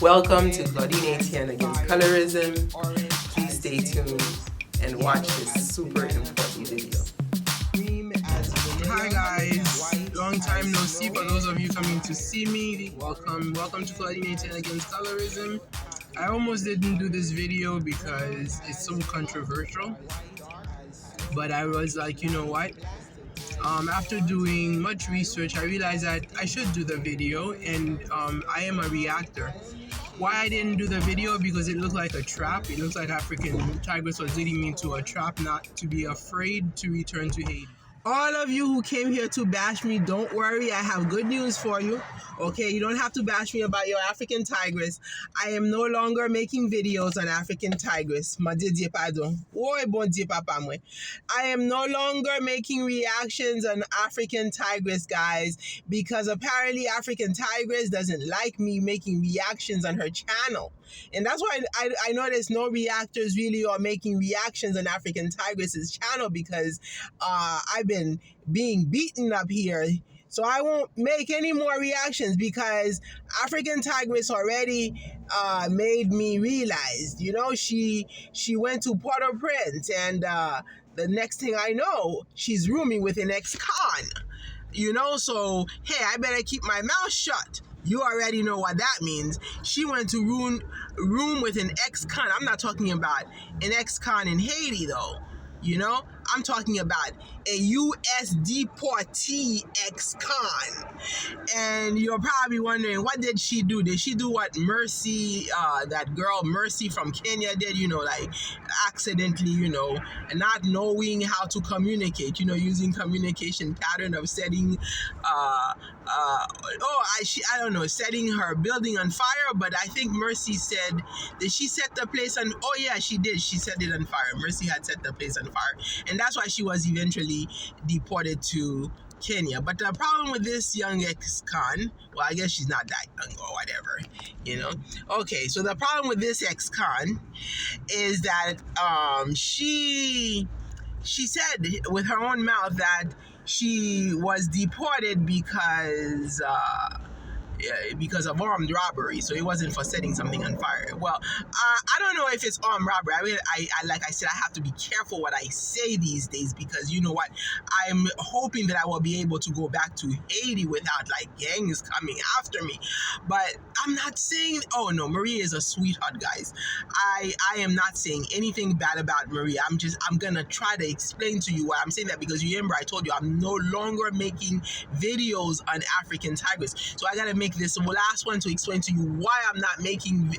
Welcome to Haiti against colorism. Please stay tuned and watch this super important video. Hi guys, long time no see. For those of you coming to see me, welcome to Coordinating Against Colorism. I almost didn't do this video because it's so controversial, but I was like, you know what? After doing much research, I realized that I should do the video, and I am a reactor. Why I didn't do the video? Because it looked like a trap. It looks like African Tigress was leading me to a trap, not to be afraid to return to Haiti. All of you who came here to bash me, don't worry, I have good news for you. Okay, you don't have to bash me about your African Tigress. I am no longer making videos on African Tigress. I am no longer making reactions on African Tigress, guys, because apparently African Tigress doesn't like me making reactions on her channel. And that's why I noticed no reactors really are making reactions on African Tigress's channel, because I've been being beaten up here. So I won't make any more reactions because African Tigress already made me realize, you know, she went to Port-au-Prince, and the next thing I know, she's rooming with an ex-con. You know, so hey, I better keep my mouth shut. You already know what that means. She went to room with an ex-con. I'm not talking about an ex-con in Haiti, though. You know, I'm talking about a U.S. deportee ex-con. And you're probably wondering, what did she do? Did she do what Mercy, that girl Mercy from Kenya did? You know, like accidentally, you know, and not knowing how to communicate, you know, using communication pattern of setting, I don't know, setting her building on fire. But I think Mercy said, did she set the place on? Oh yeah, she did. She set it on fire. Mercy had set the place on fire, and that's why she was eventually deported to Kenya. But the problem with this young ex-con, well, I guess she's not that young or whatever, you know. Okay, so the problem with this ex-con is that she said with her own mouth that she was deported because of armed robbery. So it wasn't for setting something on fire. Well, I don't know if it's armed robbery. I mean, I like I said, I have to be careful what I say these days, because you know what? I'm hoping that I will be able to go back to Haiti without like gangs coming after me. But I'm not saying, oh no, Marie is a sweetheart, guys. I am not saying anything bad about Marie. I'm gonna try to explain to you why I'm saying that, because you remember I told you I'm no longer making videos on African Tigress. So I gotta make this last one to explain to you why I'm not making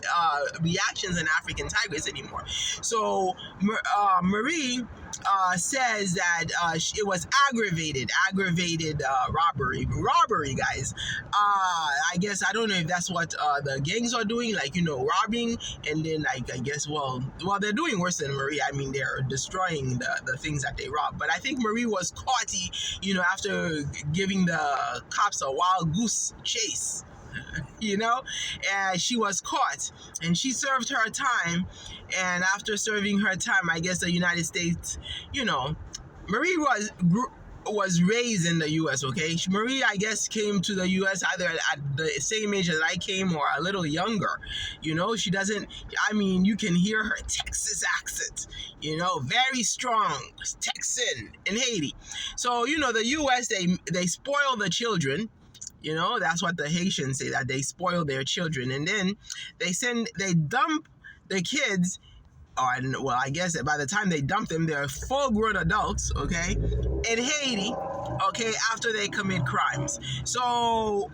reactions on African Tigress anymore. So Marie says that it was aggravated robbery, guys. I guess, I don't know if that's what the gangs are doing, like, you know, robbing, and then like, I guess, well they're doing worse than Marie. I mean, they're destroying the things that they rob. But I think Marie was caught, you know, after giving the cops a wild goose chase. You know, and she was caught and she served her time. And after serving her time, I guess the United States, you know, Marie was raised in the U.S., okay? Marie, I guess, came to the U.S. either at the same age as I came or a little younger. You know, she doesn't, I mean, you can hear her Texas accent, you know, very strong Texan in Haiti. So, you know, the U.S., they spoil the children. You know, that's what the Haitians say, that they spoil their children. And then they dump the kids, well, I guess that by the time they dump them, they're full-grown adults, okay, in Haiti, okay, after they commit crimes. So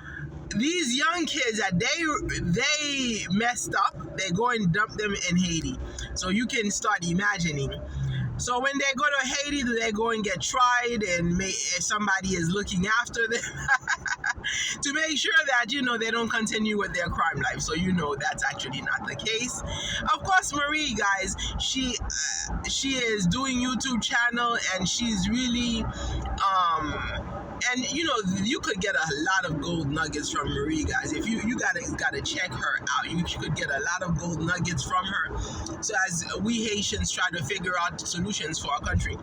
these young kids that they messed up, they go and dump them in Haiti. So you can start imagining. So when they go to Haiti, do they go and get tried, and if somebody is looking after them to make sure that, you know, they don't continue with their crime life? So, you know, that's actually not the case. Of course, Marie, guys, she is doing YouTube channel, and she's really and you know, you could get a lot of gold nuggets from Marie, guys. If you gotta check her out. You could get a lot of gold nuggets from her. So as we Haitians try to figure out solutions for our country.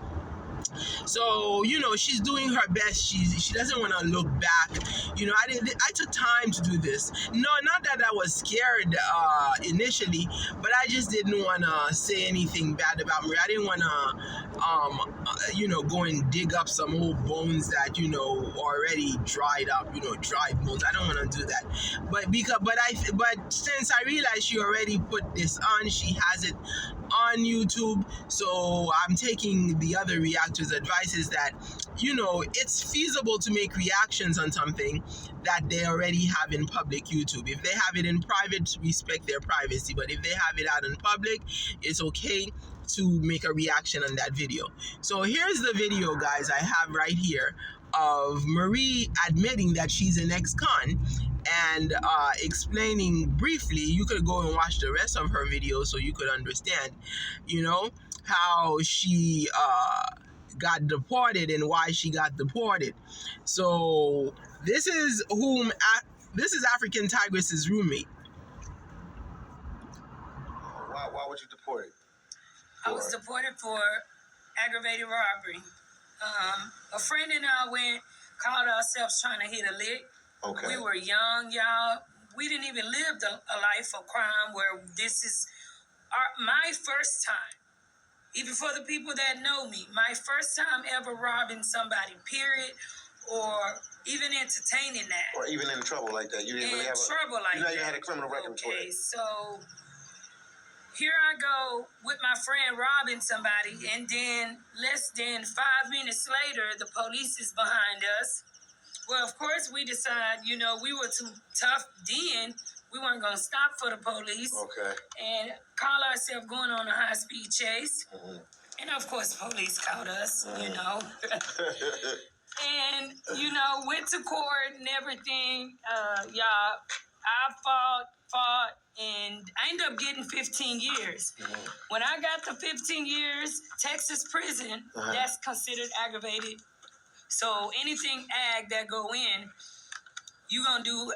So, you know, she's doing her best. She doesn't want to look back. You know, I took time to do this. No, not that I was scared initially, but I just didn't want to say anything bad about Marie. I didn't want to, you know, go and dig up some old bones that, you know, already dried up, you know, dried bones. I don't want to do that. But since I realized she already put this on, she has it on YouTube, so I'm taking the other reactors' advice is that, you know, it's feasible to make reactions on something that they already have in public YouTube. If they have it in private, respect their privacy, but if they have it out in public, it's okay to make a reaction on that video. So here's the video, guys, I have right here of Marie admitting that she's an ex-con and explaining briefly. You could go and watch the rest of her video so you could understand, you know, how she got deported and why she got deported. So this is African Tigress's roommate. Why was you deported? I was deported for aggravated robbery. A friend and I called ourselves trying to hit a lick. Okay. We were young, y'all. We didn't even live a life of crime where this is my first time. Even for the people that know me, my first time ever robbing somebody, period, or even entertaining that. Or even in trouble like that. You didn't really have trouble like that. You know, you had a criminal record. Okay, so here I go with my friend robbing somebody, and then less than 5 minutes later, the police is behind us. Well, of course, we decide, you know, we were too tough then. We weren't going to stop for the police. Okay. And call ourselves going on a high-speed chase. Mm-hmm. And, of course, police caught us, you know. And, you know, went to court and everything. Y'all, I fought, and I ended up getting 15 years. Mm-hmm. When I got the 15 years, Texas prison, that's considered aggravated. So anything ag that go in, you're going to do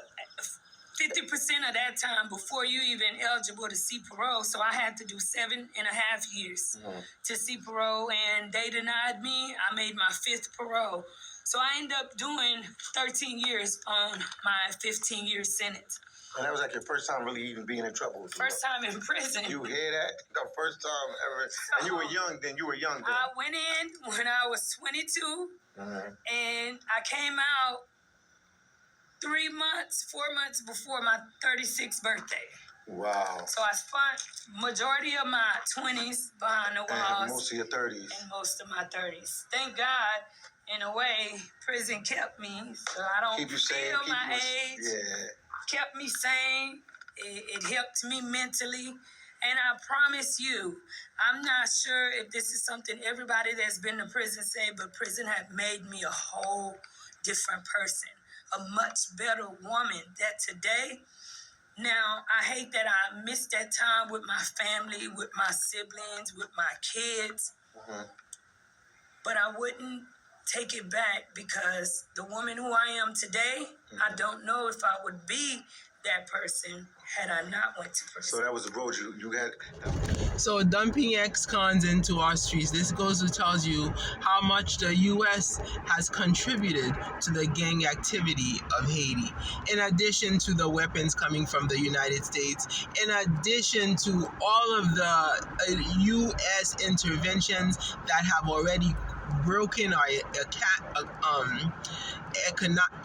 50% of that time before you even eligible to see parole. So I had to do 7.5 years to see parole, and they denied me. I made my 5th parole. So I ended up doing 13 years on my 15-year sentence. And that was like your first time really even being in trouble. First time in prison. You hear that? The first time ever. And you were young then. I went in when I was 22, and I came out 4 months before my 36th birthday. Wow. So I spent majority of my 20s behind the walls. And most of your 30s. And most of my 30s. Thank God, in a way, prison kept me so I don't keep you sane, feel my age. Yeah. Kept me sane. It helped me mentally. And I promise you, I'm not sure if this is something everybody that's been to prison say, but prison had made me a whole different person. A much better woman that today, now I hate that I missed that time with my family, with my siblings, with my kids. But I wouldn't take it back because the woman who I am today, I don't know if I would be that person had I not went to prison. So that was the road you had. So dumping ex-cons into our streets, this goes to tell you how much the U.S. has contributed to the gang activity of Haiti. In addition to the weapons coming from the United States, in addition to all of the U.S. interventions that have already broken our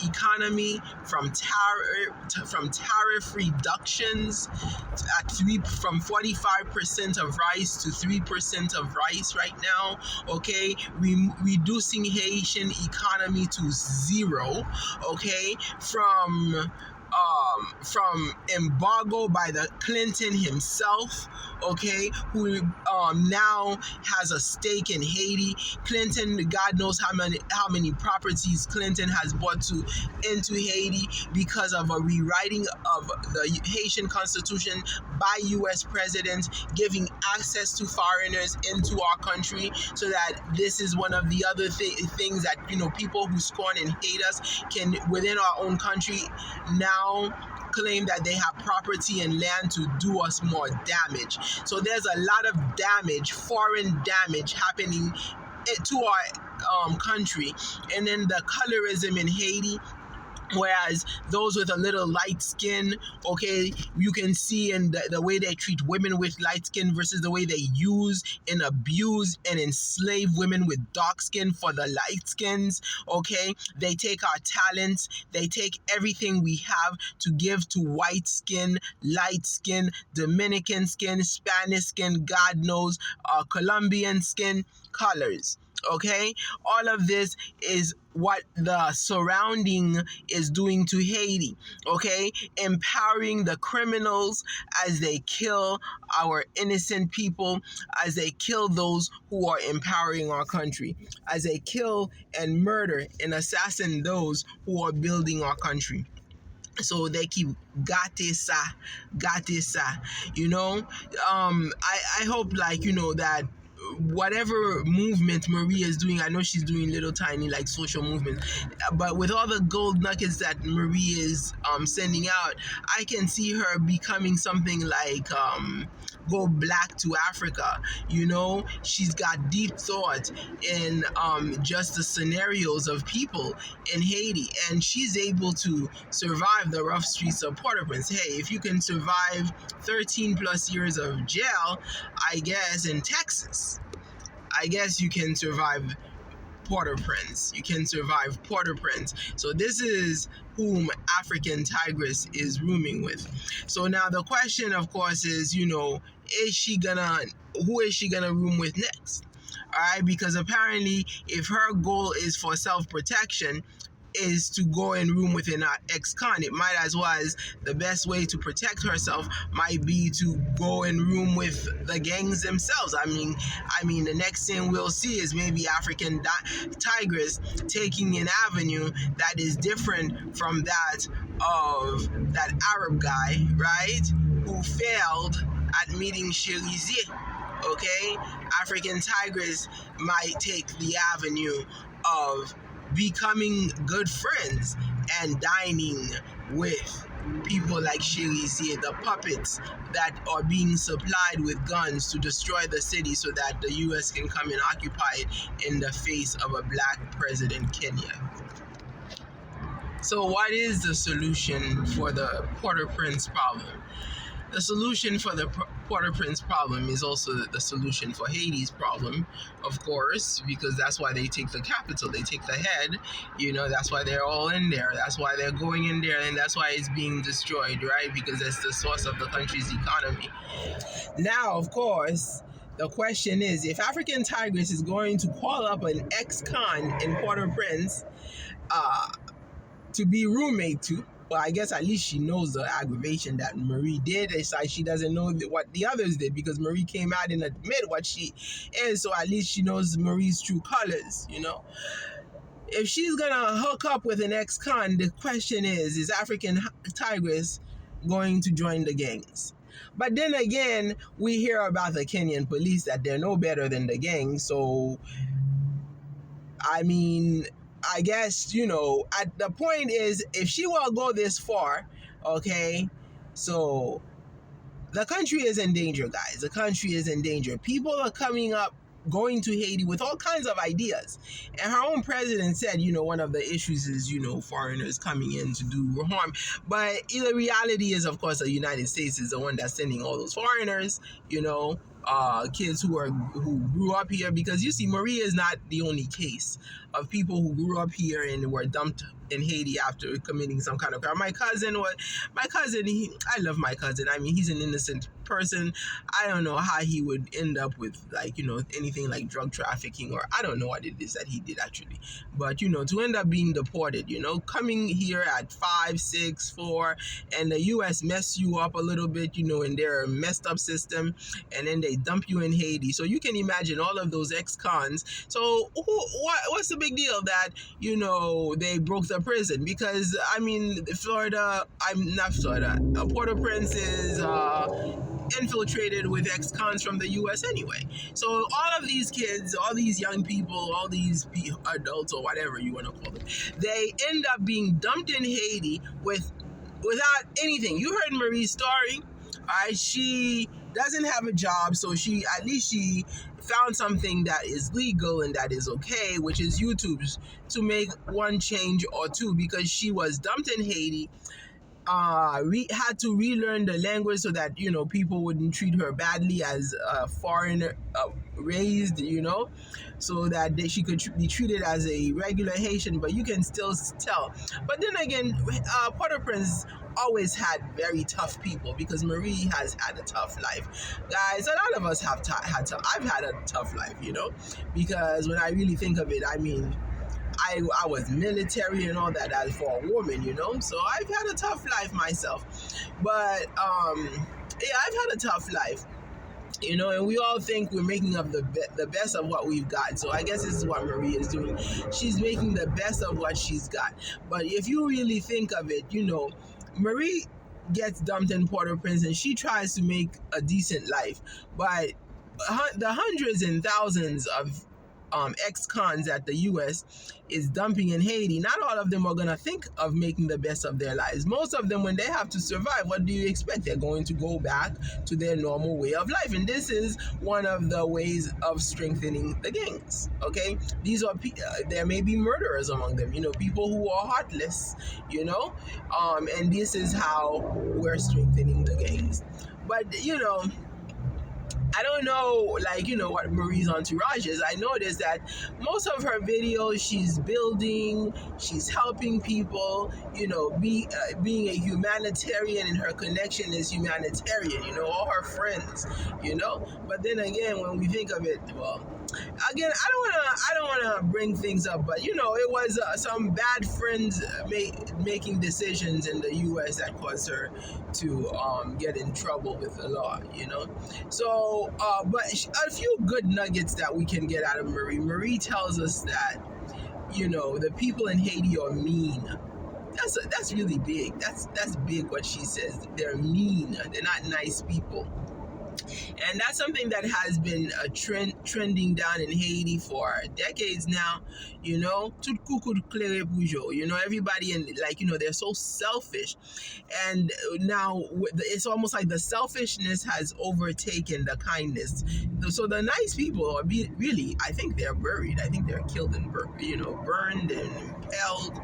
economy from tariff reductions from 45% of rice to 3% of rice right now, okay, reducing Haitian economy to 0, okay, from embargo by the Clinton himself, okay, who now has a stake in Haiti. Clinton, God knows how many properties Clinton has bought into Haiti because of a rewriting of the Haitian Constitution by U.S. president, giving access to foreigners into our country, so that this is one of the other things that, you know, people who scorn and hate us can, within our own country, now claim that they have property and land to do us more damage. So there's a lot of damage, foreign damage happening to our country, and then the colorism in Haiti. Whereas those with a little light skin, okay, you can see in the way they treat women with light skin versus the way they use and abuse and enslave women with dark skin for the light skins, okay? They take our talents, they take everything we have to give to white skin, light skin, Dominican skin, Spanish skin, God knows, Colombian skin colors. Okay, all of this is what the surrounding is doing to Haiti. Okay, empowering the criminals as they kill our innocent people, as they kill those who are empowering our country, as they kill and murder and assassinate those who are building our country. So they keep gatesa, you know. I hope, like, you know, that whatever movement Marie is doing, I know she's doing little tiny like social movements, but with all the gold nuggets that Marie is sending out, I can see her becoming something like Go Black to Africa. You know, she's got deep thought in just the scenarios of people in Haiti, and she's able to survive the rough streets of Port-au-Prince. Hey, if you can survive 13 plus years of jail, I guess in Texas, I guess you can survive Port-au-Prince. You can survive Port-au-Prince. So this is whom African Tigress is rooming with. So now the question, of course, is, you know, who is she gonna room with next? All right, because apparently if her goal is for self-protection, is to go and room with an ex-con, it might as well as the best way to protect herself might be to go and room with the gangs themselves. I mean, the next thing we'll see is maybe African Tigress taking an avenue that is different from that of that Arab guy, right, who failed at meeting Cherise. Okay, African Tigress might take the avenue of becoming good friends and dining with people like Cherise, the puppets that are being supplied with guns to destroy the city so that the U.S. can come and occupy it in the face of a black president, Kenya. So what is the solution for the Port-au-Prince problem? The solution for the Port-au-Prince problem is also the solution for Haiti's problem, of course, because that's why they take the capital, they take the head, you know, that's why they're all in there, that's why they're going in there, and that's why it's being destroyed, right? Because that's the source of the country's economy. Now, of course, the question is, if African Tigress is going to call up an ex-con in Port-au-Prince to be roommate to, well, I guess at least she knows the aggravation that Marie did. It's like she doesn't know what the others did because Marie came out and admitted what she is, so at least she knows Marie's true colors, you know. If she's gonna hook up with an ex-con, the question is African Tigress going to join the gangs? But then again, we hear about the Kenyan police that they're no better than the gangs, so I mean, I guess, you know, at the point is, if she will go this far, okay, so the country is in danger, guys. The country is in danger. People are coming up, going to Haiti with all kinds of ideas. And her own president said, you know, one of the issues is, you know, foreigners coming in to do harm. But the reality is, of course, the United States is the one that's sending all those foreigners, you know, kids who grew up here, because you see, Maria is not the only case of people who grew up here and were dumped in Haiti after committing some kind of crime. I love my cousin. I mean, he's an innocent person. I don't know how he would end up with, like, you know, anything like drug trafficking, or I don't know what it is that he did actually. But, you know, to end up being deported, you know, coming here at 5, 6, 4, and the U.S. mess you up a little bit, you know, in their messed up system, and then they dump you in Haiti. So you can imagine all of those ex-cons. So what's the big deal that, you know, they broke the prison? Because, I mean, Port-au-Prince is infiltrated with ex-cons from the U.S. anyway. So all of these kids, all these young people, all these adults, or whatever you want to call them, they end up being dumped in Haiti without anything. You heard Marie's story. She doesn't have a job, so she found something that is legal and that is okay, which is YouTube's, to make one change or two, because she was dumped in Haiti, had to relearn the language so that people wouldn't treat her badly as a foreigner raised, so that she could be treated as a regular Haitian, but you can still tell. But then again, Port-au-Prince always had very tough people, because Marie has had a tough life, guys. A lot of us have I've had a tough life, because when I really think of it, I mean, I was military and all that as for a woman, so I've had a tough life myself. But yeah, I've had a tough life, and we all think we're making of the best of what we've got. So I guess this is what Marie is doing. She's making the best of what she's got. But if you really think of it, Marie gets dumped in Port-au-Prince and she tries to make a decent life. But the hundreds and thousands of ex-cons that the U.S. is dumping in Haiti, not all of them are going to think of making the best of their lives. Most of them, when they have to survive, what do you expect? They're going to go back to their normal way of life. And this is one of the ways of strengthening the gangs, okay? These are, there may be murderers among them, people who are heartless, and this is how we're strengthening the gangs. But, I don't know, what Marie's entourage is. I noticed that most of her videos, she's building, she's helping people, being a humanitarian, and her connection is humanitarian, all her friends, But then again, when we think of it, well, again, I don't wanna bring things up, but it was some bad friends making decisions in the U.S. that caused her to get in trouble with the law, So, but a few good nuggets that we can get out of Marie. Marie tells us that, the people in Haiti are mean. That's really big. That's big what she says. They're mean. They're not nice people. And that's something that has been a trending down in Haiti for decades now, everybody, they're so selfish. And now it's almost like the selfishness has overtaken the kindness. So the nice people are really, I think they're buried. I think they're killed and burned and impaled,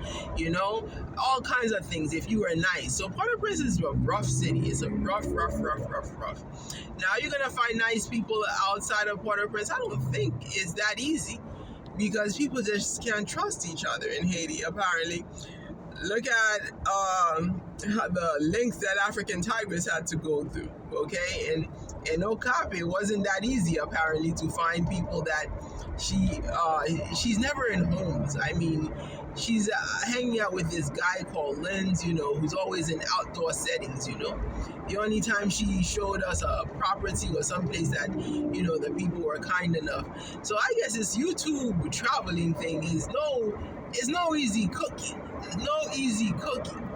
all kinds of things if you were nice. So Port-au-Prince is a rough city. It's a rough. Now you're going to find nice people outside of Port-au-Prince. I don't think it's that easy, because people just can't trust each other in Haiti, apparently. Look at the lengths that African Tigress had to go through, okay? And no copy, it wasn't that easy, apparently, to find people that she's never in homes. I mean, she's hanging out with this guy called Lens, who's always in outdoor settings, The only time she showed us a property was someplace that, the people were kind enough. So I guess this YouTube traveling thing is no easy cooking. It's no easy cooking,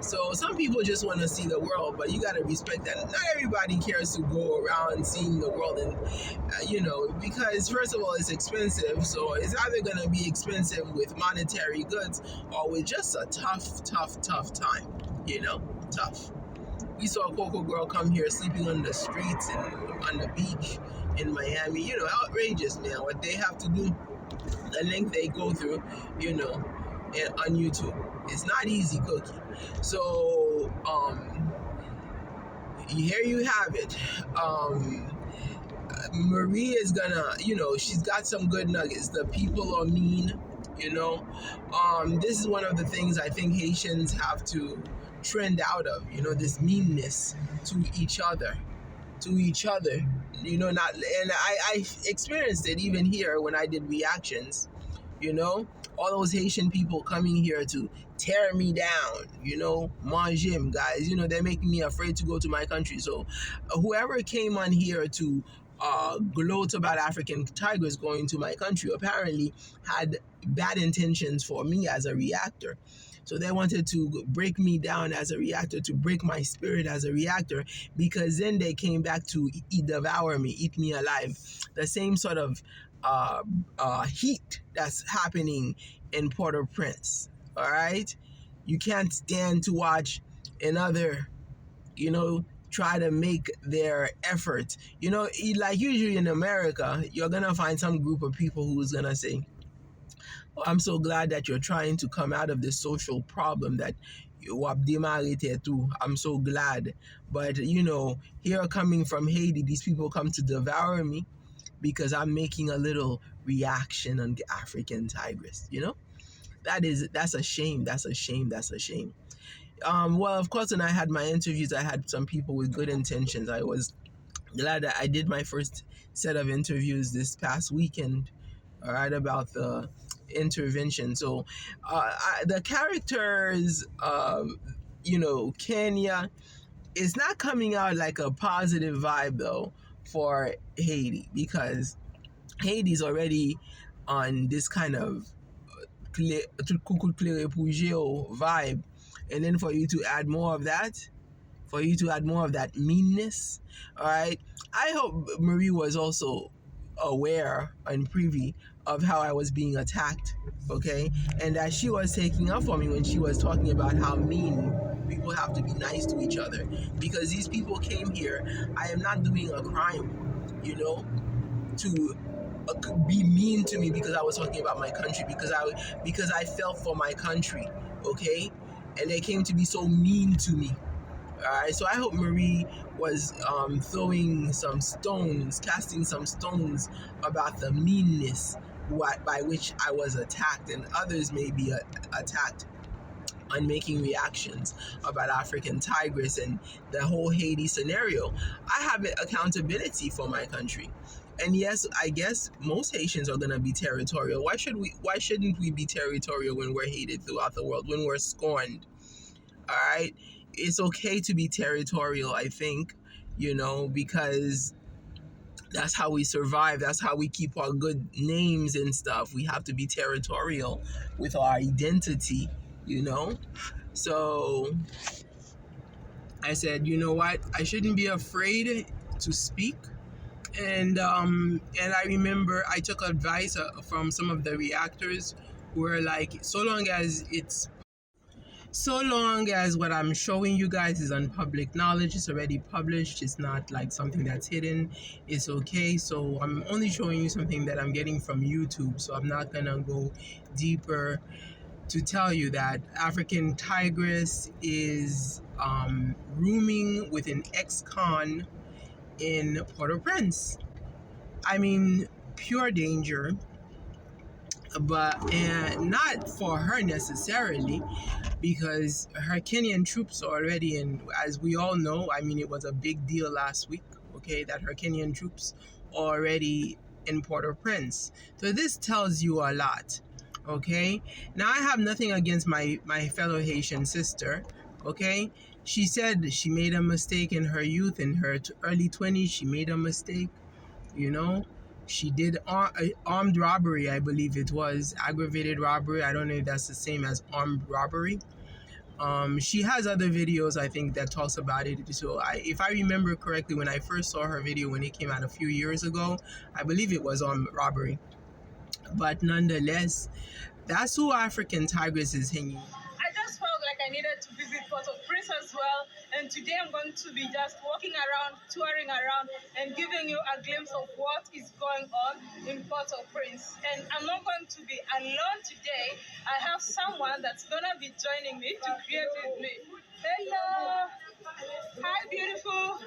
So some people just want to see the world, but you got to respect that. Not everybody cares to go around seeing the world, and because first of all, it's expensive. So it's either going to be expensive with monetary goods or with just a tough time, tough. We saw a Coco girl come here sleeping on the streets and on the beach in Miami. Outrageous, man, what they have to do, the length they go through, on YouTube. It's not easy cooking. So, here you have it. Marie is gonna, she's got some good nuggets. The people are mean, This is one of the things I think Haitians have to trend out of, this meanness to each other. Not, and I experienced it even here when I did reactions, all those Haitian people coming here to tear me down, mangim, guys, they're making me afraid to go to my country. So whoever came on here to gloat about African Tigress going to my country apparently had bad intentions for me as a reactor. So they wanted to break me down as a reactor, to break my spirit as a reactor, because then they came back to devour me, eat me alive. The same sort of heat that's happening in Port-au-Prince, all right? You can't stand to watch another, try to make their effort. You know, like usually in America, you're gonna find some group of people who's gonna say, "Oh, I'm so glad that you're trying to come out of this social problem that you have demarcated to. I'm so glad." But you know, here coming from Haiti, these people come to devour me because I'm making a little reaction on the African tigress. You know, that's a shame. That's a shame. That's a shame. Well, of course, when I had my interviews, I had some people with good intentions. I was glad that I did my first set of interviews this past weekend, all right, about the intervention. So, the characters, you know, Kenya is not coming out like a positive vibe though for Haiti, because Haiti's already on this kind of vibe, and then for you to add more of that, meanness, all right. I hope Marie was also aware and privy of how I was being attacked, okay, and that she was taking up for me when she was talking about how mean people have to be nice to each other, because these people came here. I am not doing a crime, you know, to be mean to me because I was talking about my country, because I felt for my country, okay, and they came to be so mean to me. All right, so I hope Marie was casting some stones about the meanness by which I was attacked, and others may be attacked on making reactions about African tigress and the whole Haiti scenario. I have accountability for my country. And yes, I guess most Haitians are gonna be territorial. Why shouldn't we be territorial when we're hated throughout the world, when we're scorned? All right? It's okay to be territorial, I think, you know, because that's how we survive. That's how we keep our good names and stuff. We have to be territorial with our identity, you know? So I said, you know what? I shouldn't be afraid to speak. And I remember I took advice from some of the reactors who were like, so long as what I'm showing you guys is on public knowledge, it's already published, it's not like something that's hidden, it's okay. So I'm only showing you something that I'm getting from YouTube, so I'm not gonna go deeper to tell you that African tigress is rooming with an ex-con in Port-au-Prince. I mean, pure danger, but not for her necessarily, because her Kenyan troops are already in, as we all know. I mean, it was a big deal last week, okay, that her Kenyan troops are already in Port-au-Prince. So this tells you a lot, okay? Now, I have nothing against my fellow Haitian sister, okay? She said she made a mistake in her youth, in her early 20s, she made a mistake, you know? She did armed robbery, I believe it was, aggravated robbery. I don't know if that's the same as armed robbery. She has other videos, I think, that talks about it. So if I remember correctly, when I first saw her video when it came out a few years ago, I believe it was armed robbery. But nonetheless, that's who African tigress is hanging. I just felt like I needed to visit Port-au-Prince as well, and today I'm going to be just walking around, touring around, and giving you a glimpse of what is going on in Port-au-Prince. And I'm not going to be alone today. I have someone that's going to be joining me to create with me. Hello! Hi, beautiful!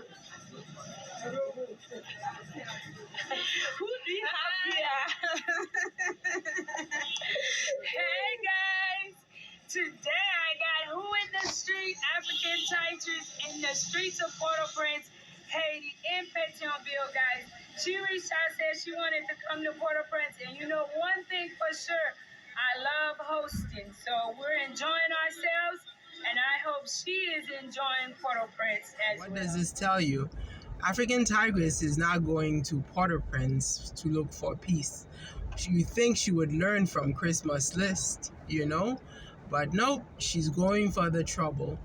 Who do you have here? Hey, guys! Today I got who in the street? African tigress in the streets of Port-au-Prince, Haiti, in Pétionville, guys. She reached out, said she wanted to come to Port-au-Prince, and you know one thing for sure, I love hosting. So we're enjoying ourselves, and I hope she is enjoying Port-au-Prince as well. What does this tell you? African tigress is not going to Port-au-Prince to look for peace. You think she would learn from Christmas list, you know? But nope, she's going for the trouble.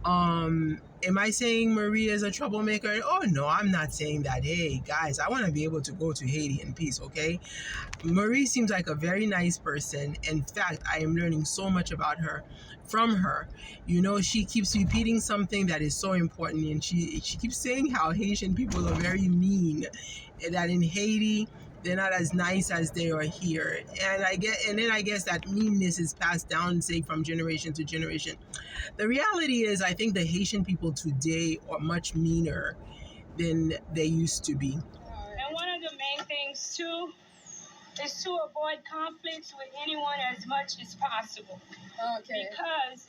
Am I saying Marie is a troublemaker? Oh no, I'm not saying that. Hey guys, I want to be able to go to Haiti in peace, okay? Marie seems like a very nice person. In fact, I am learning so much about her from her. You know, she keeps repeating something that is so important, and she keeps saying how Haitian people are very mean, and that in Haiti they're not as nice as they are here. And then I guess that meanness is passed down, say, from generation to generation. The reality is, I think the Haitian people today are much meaner than they used to be. And one of the main things too is to avoid conflicts with anyone as much as possible. Okay. Because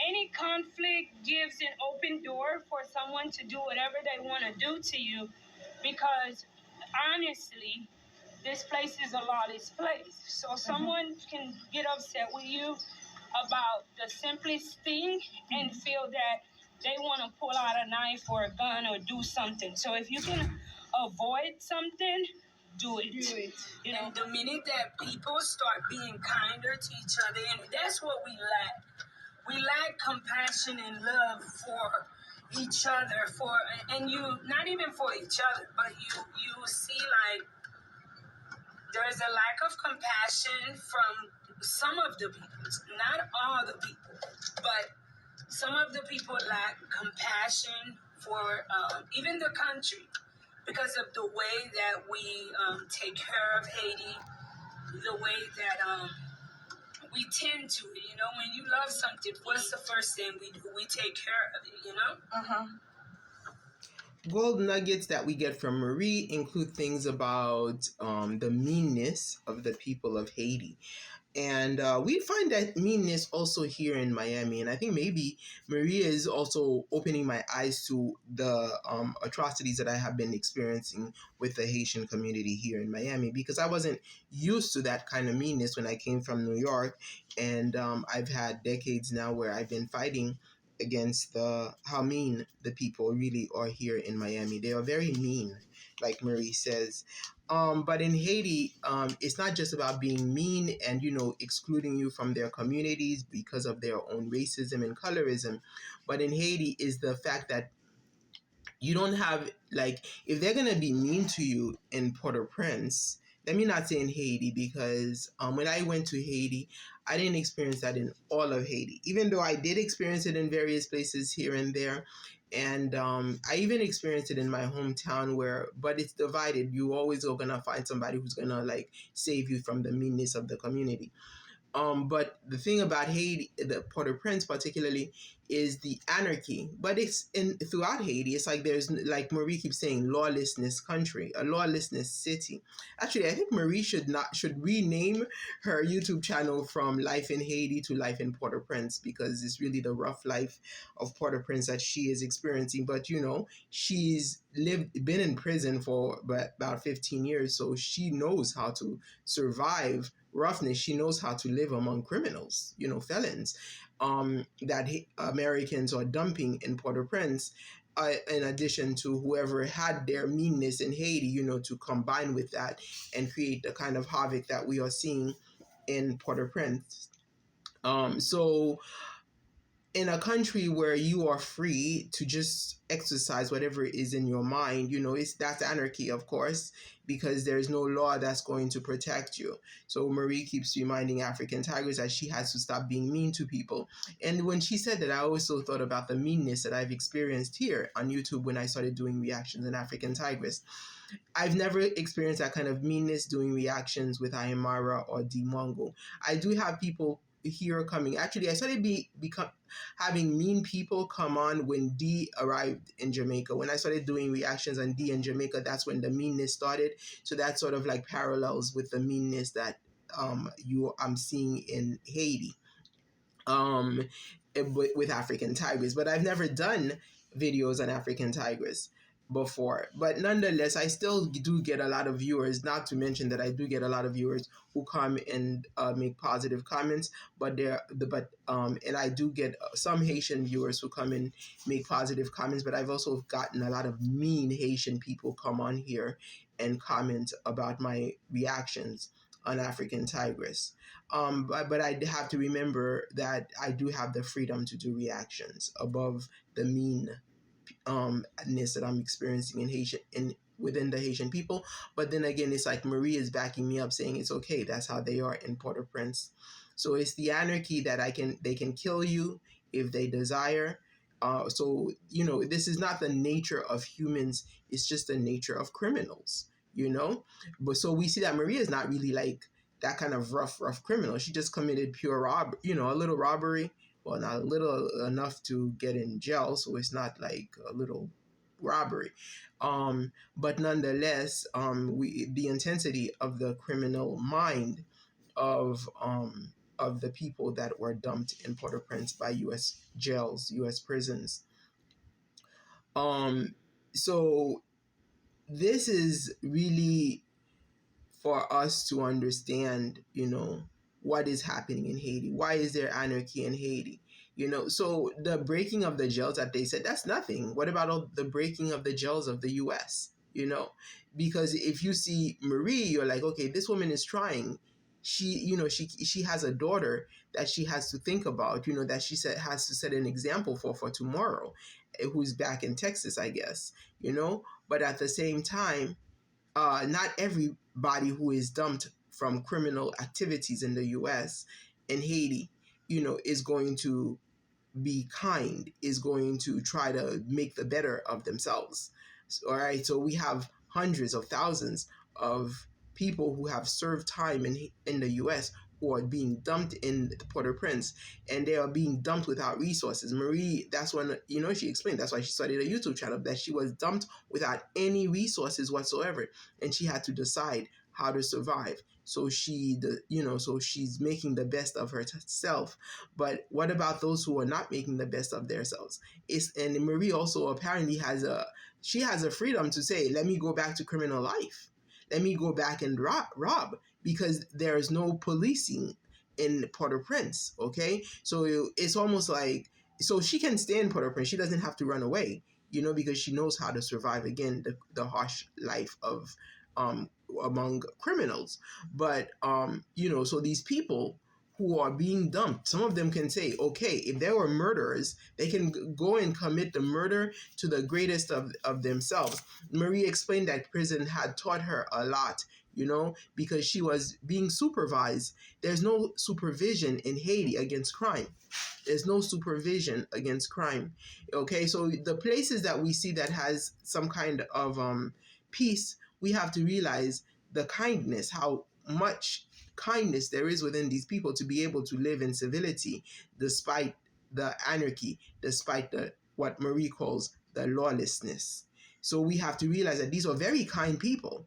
any conflict gives an open door for someone to do whatever they want to do to you. Because honestly, this place is a lawless place. So someone can get upset with you about the simplest thing and feel that they want to pull out a knife or a gun or do something. So if you can avoid something, do it. You know? And the minute that people start being kinder to each other, and that's what we lack. We lack compassion and love for each other, and you, not even for each other, but you see like there's a lack of compassion from some of the people, not all the people, but some of the people lack compassion for even the country because of the way that we take care of Haiti, the way that we tend to. You know, when you love something, what's the first thing we do? We take care of it, you know? Gold nuggets that we get from Marie include things about the meanness of the people of Haiti. And we find that meanness also here in Miami. And I think maybe Maria is also opening my eyes to the atrocities that I have been experiencing with the Haitian community here in Miami, because I wasn't used to that kind of meanness when I came from New York. And I've had decades now where I've been fighting against how mean the people really are here in Miami. They are very mean, like Marie says. But in Haiti, it's not just about being mean and, excluding you from their communities because of their own racism and colorism. But in Haiti is the fact that you don't have, like, if they're going to be mean to you in Port-au-Prince, let me not say in Haiti, because when I went to Haiti, I didn't experience that in all of Haiti, even though I did experience it in various places here and there. And I even experienced it in my hometown but it's divided. You always are going to find somebody who's going to like save you from the meanness of the community. But the thing about Haiti, the Port-au-Prince particularly, is the anarchy. But it's throughout Haiti. It's like there's, like Marie keeps saying, lawlessness country, a lawlessness city. Actually, I think Marie should rename her YouTube channel from Life in Haiti to Life in Port-au-Prince, because it's really the rough life of Port-au-Prince that she is experiencing. But she's been in prison for about 15 years, so she knows how to survive roughness. She knows how to live among criminals, felons, that Americans are dumping in Port-au-Prince, in addition to whoever had their meanness in Haiti, to combine with that and create the kind of havoc that we are seeing in Port-au-Prince. So in a country where you are free to just exercise whatever is in your mind, that's anarchy, of course, because there's no law that's going to protect you. So Marie keeps reminding African Tigress that she has to stop being mean to people. And when she said that, I also thought about the meanness that I've experienced here on YouTube when I started doing reactions in African Tigress. I've never experienced that kind of meanness doing reactions with Ayamara or D Mongo. I do have people here coming. Actually, I started having mean people come on when D arrived in Jamaica. When I started doing reactions on D in Jamaica, that's when the meanness started. So that sort of like parallels with the meanness that I'm seeing in Haiti, with African Tigress. But I've never done videos on African Tigress before. But nonetheless, I still do get a lot of viewers, not to mention that I do get a lot of viewers who come and make positive comments, and I do get some Haitian viewers who come and make positive comments, but I've also gotten a lot of mean Haitian people come on here and comment about my reactions an African tigress. But I have to remember that I do have the freedom to do reactions above the meanness that I'm experiencing in Haitian within the Haitian people. But then again, it's like Marie is backing me up, saying it's okay. That's how they are in Port-au-Prince. So it's the anarchy that they can kill you if they desire. So this is not the nature of humans. It's just the nature of criminals. But so we see that Maria is not really like that kind of rough criminal. She just committed pure a little robbery. Well, not a little, enough to get in jail, so it's not like a little robbery. But nonetheless, the intensity of the criminal mind of the people that were dumped in Port-au-Prince by U.S. jails, U.S. prisons. So this is really for us to understand, what is happening in Haiti. Why is there anarchy in Haiti? So the breaking of the jails that they said, that's nothing. What about all the breaking of the jails of the US? Because if you see Marie, you're like, okay, this woman is trying. She has a daughter that she has to think about, that she has to set an example for tomorrow, who's back in Texas, I guess, but at the same time, not everybody who is dumped from criminal activities in the US and Haiti, is going to be kind, is going to try to make the better of themselves. All right. So we have hundreds of thousands of people who have served time in the US who are being dumped in Port-au-Prince, and they are being dumped without resources. Marie, that's when, she explained, that's why she started a YouTube channel, that she was dumped without any resources whatsoever, and she had to decide how to survive. So so she's making the best of herself. But what about those who are not making the best of themselves? And Marie also apparently has a freedom to say, let me go back to criminal life. Let me go back and rob, because there's no policing in Port-au-Prince, okay? So it's almost like, so she can stay in Port-au-Prince. She doesn't have to run away, because she knows how to survive, again, the harsh life of among criminals. But, so these people who are being dumped, some of them can say, okay, if there were murderers, they can go and commit the murder to the greatest of themselves. Marie explained that prison had taught her a lot, because she was being supervised. There's no supervision in Haiti against crime. There's no supervision against crime. Okay, so the places that we see that has some kind of peace, we have to realize the kindness, how much kindness there is within these people to be able to live in civility despite the anarchy, despite what Marie calls the lawlessness. So we have to realize that these are very kind people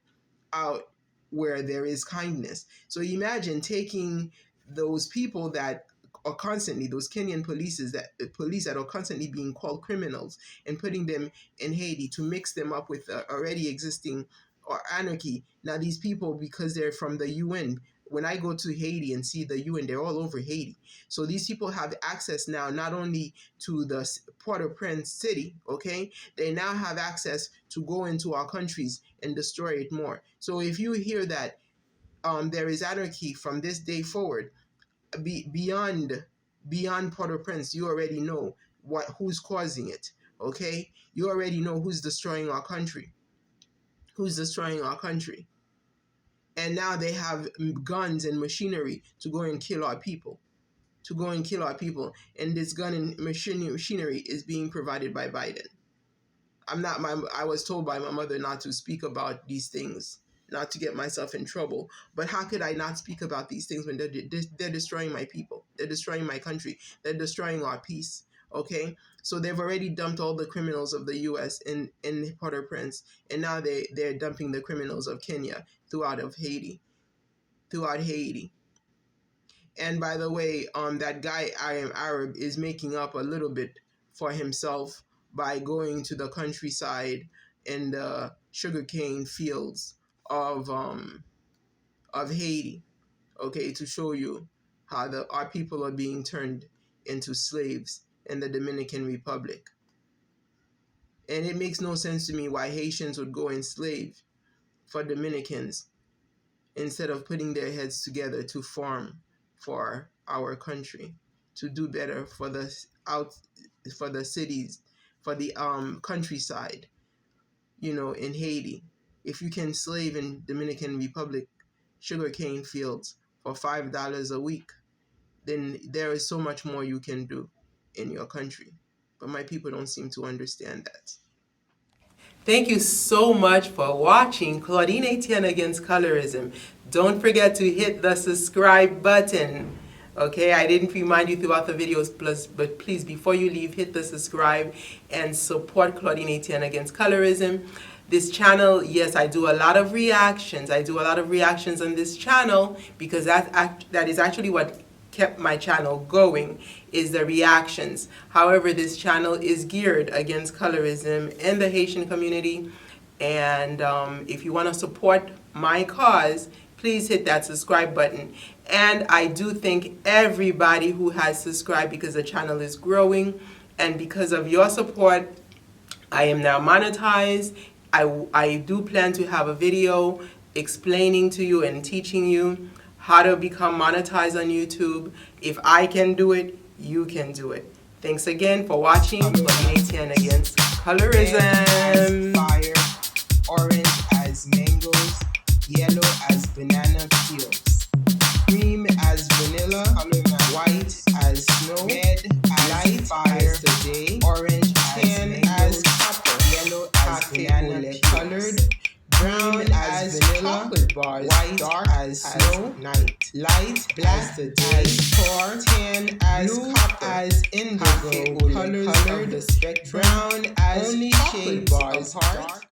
out where there is kindness. So imagine taking those people that are constantly, those Kenyan police that are constantly being called criminals, and putting them in Haiti to mix them up with already existing or anarchy. Now these people, because they're from the UN, when I go to Haiti and see the UN, they're all over Haiti. So these people have access now not only to the Port-au-Prince city, okay? They now have access to go into our countries and destroy it more. So if you hear that there is anarchy from this day forward, beyond Port-au-Prince, you already know who's causing it, okay? You already know who's destroying our country. Who's destroying our country. And now they have guns and machinery to go and kill our people. And this gun and machinery is being provided by Biden. I was told by my mother not to speak about these things, not to get myself in trouble. But how could I not speak about these things when they're destroying my people? They're destroying my country. They're destroying our peace. Okay? So they've already dumped all the criminals of the U.S. in Port-au-Prince, and now they're dumping the criminals of Kenya throughout Haiti. And by the way, that guy, I Am Arab, is making up a little bit for himself by going to the countryside and the sugarcane fields of Haiti, okay, to show you how our people are being turned into slaves in the Dominican Republic. And it makes no sense to me why Haitians would go enslave for Dominicans instead of putting their heads together to farm for our country, to do better for the cities, for the countryside, in Haiti. If you can slave in Dominican Republic sugarcane fields for $5 a week, then there is so much more you can do in your country. But my people don't seem to understand that. Thank you so much for watching Claudine Etienne Against Colorism. Don't forget to hit the subscribe button. Okay, I didn't remind you throughout the videos, but please, before you leave, hit the subscribe and support Claudine Etienne Against Colorism. This channel, yes, I do a lot of reactions. I do a lot of reactions on this channel because that is actually what kept my channel going, is the reactions. However, this channel is geared against colorism and the Haitian community. And if you want to support my cause, please hit that subscribe button. And I do thank everybody who has subscribed because the channel is growing. And because of your support, I am now monetized. I do plan to have a video explaining to you and teaching you how to become monetized on YouTube. If I can do it, you can do it. Thanks again for watching Claudine Etienne Against Colorism. Red as fire, orange as mangoes, yellow as banana peels, cream as vanilla, white as snow, red as light fire, as the day, orange tan as copper, yellow as banana colored, brown as vanilla, chocolate bars, white dark as snow, night, light black as the day, tar, tan as blue copper, as indigo, colors of the spectrum, brown as only chocolate bars apart.